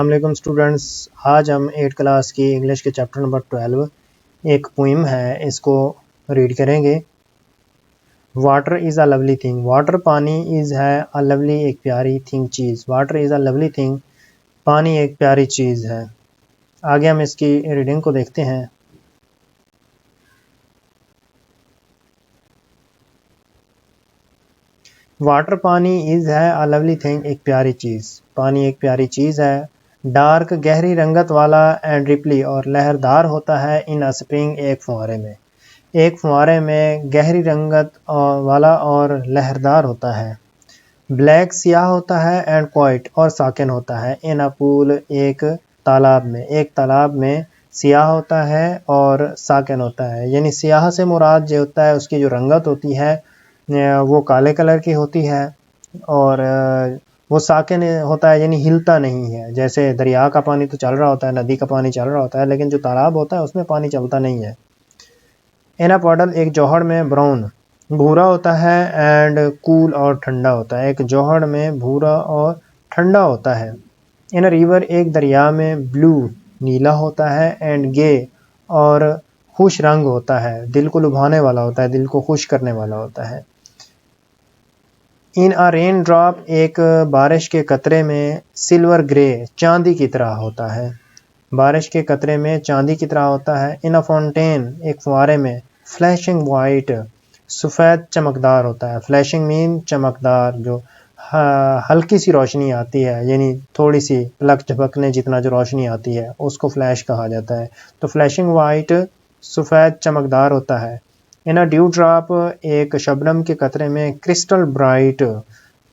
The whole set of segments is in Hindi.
अस्सलामुअलैकुम स्टूडेंट्स, आज हम 8 क्लास की इंग्लिश के चैप्टर नंबर 12 एक पोइम है, इसको रीड करेंगे। Water is a lovely thing. Water पानी इज़ है अ लवली एक प्यारी thing cheese. Water is a lovely thing, पानी एक प्यारी चीज़ है। आगे हम इसकी रीडिंग को देखते हैं। वाटर पानी इज़ है अ लवली थिंग, एक प्यारी चीज़। पानी एक प्यारी चीज़ है। डार्क गहरी रंगत वाला एंड रिपली और लहरदार होता है इन अ स्प्रिंग, एक फुहारे में। एक फुहारे में गहरी रंगत वाला और लहरदार होता है। ब्लैक सियाह होता है एंड क्वाइट और साकिन होता है इन अ पूल, एक तालाब में। एक तालाब में सियाह होता है और साकिन होता है। यानी सियाह से मुराद जो होता है उसकी जो रंगत होती है वो काले कलर की होती है और वो साकिन होता है, यानी हिलता नहीं है। जैसे दरिया का पानी तो चल रहा होता है, नदी का पानी चल रहा होता है, लेकिन जो तालाब होता है उसमें पानी चलता नहीं है। इन अ पॉडल, एक जौहर में ब्राउन भूरा होता है एंड कूल और ठंडा होता है। एक जौहर में भूरा और ठंडा होता है। इन अ रिवर, एक दरिया में ब्लू नीला होता है एंड गे और खुश रंग होता है, दिल को लुभाने वाला होता है, दिल को खुश करने वाला होता है। इन अ रेन ड्रॉप, एक बारिश के कतरे में सिल्वर ग्रे चांदी की तरह होता है। बारिश के कतरे में चांदी की तरह होता है। इन अ फाउंटेन, एक फुहारे में फ्लैशिंग वाइट सफ़ेद चमकदार होता है। फ्लैशिंग मीन चमकदार, जो हल्की सी रोशनी आती है, यानी थोड़ी सी पलक झपकने जितना जो रोशनी आती है उसको फ्लैश कहा जाता है। तो फ्लैशिंग वाइट सफ़ेद चमकदार होता है। इन अ ड्यू ड्रॉप, एक शबनम के कतरे में क्रिस्टल ब्राइट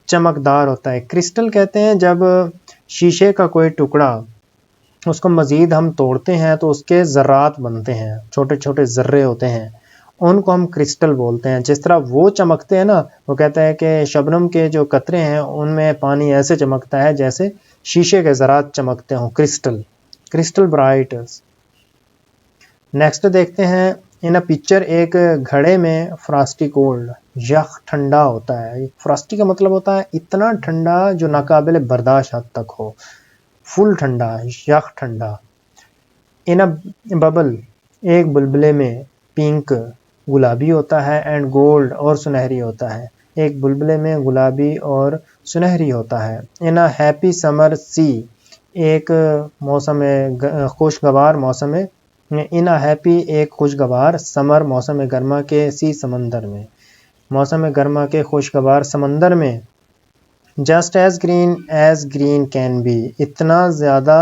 चमकदार होता है। क्रिस्टल कहते हैं जब शीशे का कोई टुकड़ा उसको मज़ीद हम तोड़ते हैं तो उसके ज़र्रात बनते हैं, छोटे छोटे ज़र्रे होते हैं, उनको हम क्रिस्टल बोलते हैं। जिस तरह वो चमकते हैं ना, वो कहता है कि शबनम के जो कतरे हैं उनमें पानी ऐसे चमकता है जैसे शीशे के ज़रात चमकते हों, क्रिस्टल, क्रिस्टल ब्राइट। नेक्स्ट देखते हैं। इन अ पिक्चर, एक घड़े में फ्रॉस्टी कोल्ड यख ठंडा होता है। फ्रॉस्टी का मतलब होता है इतना ठंडा जो नाकाबिल बर्दाश्त हद तक हो, फुल ठंडा, यख ठंडा। इन अ बबल, एक बुलबुले में पिंक गुलाबी होता है एंड गोल्ड और सुनहरी होता है। एक बुलबुले में गुलाबी और सुनहरी होता है। इन अ हैप्पी समर सी, एक मौसम खुशगवार मौसम, इन अ हैप्पी, एक खुशगवार समर मौसम गर्मा के सी समंदर में, मौसम गर्मा के खुशगवार समंदर में। Just as green can be, इतना ज़्यादा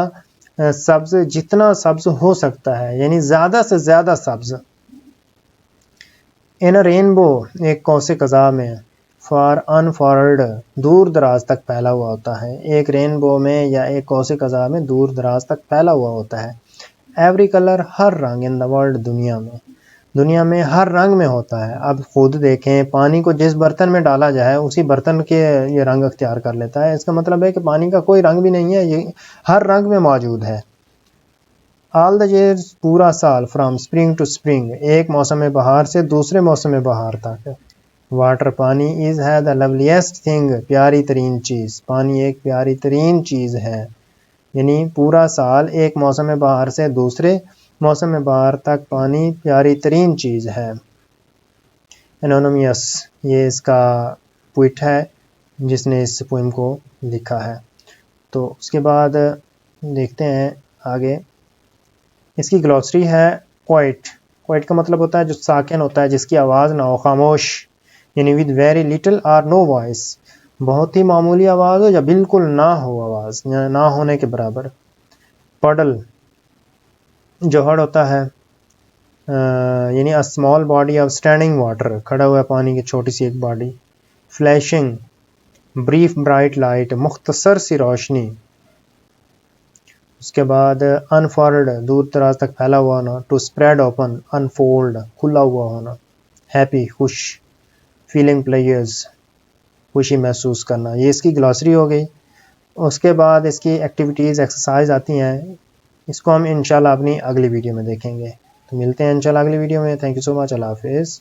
सब्ज़ जितना सब्ज़ हो सकता है, यानी ज़्यादा से ज़्यादा सब्ज़। इन अ रेनबो, एक कौसे कज़ा में फॉर अनफॉर्ल्ड, दूर दराज तक फैला हुआ होता है। एक रेनबो में या एक कौसे कज़ा में दूर दराज तक फैला हुआ होता है। एवरी कलर, हर रंग, इन द वर्ल्ड, दुनिया में, दुनिया में हर रंग में होता है। अब खुद देखें, पानी को जिस बर्तन में डाला जाए उसी बर्तन के ये रंग अख्तियार कर लेता है। इसका मतलब है कि पानी का कोई रंग भी नहीं है, ये हर रंग में मौजूद है। ऑल द ईयर, पूरा साल, फ्राम स्प्रिंग टू स्प्रिंग, एक मौसम बहार से दूसरे मौसम बहार तक। वाटर, पानी, इज़ है द लवलीस्ट थिंग, प्यारी तरीन चीज़। पानी एक प्यारी तरीन चीज़ है, यानी पूरा साल एक मौसम बहार से दूसरे मौसम बहार तक पानी प्यारी तरीन चीज़ है। एनोनिमस, ये इसका पोइट है जिसने इस पोइम को लिखा है। तो उसके बाद देखते हैं आगे। इसकी ग्लॉसरी है क्वाइट। क्वाइट का मतलब होता है जो साकिन होता है, जिसकी आवाज़ ना हो, खामोश, यानी with very little or no voice, बहुत ही मामूली आवाज़ हो या बिल्कुल ना हो आवाज़, ना होने के बराबर। पडल, जौहर होता है, यानी a small body of standing water, खड़ा हुआ पानी की छोटी सी एक body. Flashing, brief bright light, मुख्तसर सी रोशनी। उसके बाद अनफॉल्ड, दूर दराज तक फैला हुआ होना। टू स्प्रेड ओपन, अनफोल्ड, खुला हुआ होना। हैप्पी, खुश। फीलिंग प्लेजर्स, खुशी महसूस करना। ये इसकी ग्लॉसरी हो गई। उसके बाद इसकी एक्टिविटीज़, एक्सरसाइज आती हैं, इसको हम इंशाल्लाह अपनी अगली वीडियो में देखेंगे। तो मिलते हैं इंशाल्लाह अगली वीडियो में। थैंक यू सो मच, अल्लाह हाफिज़।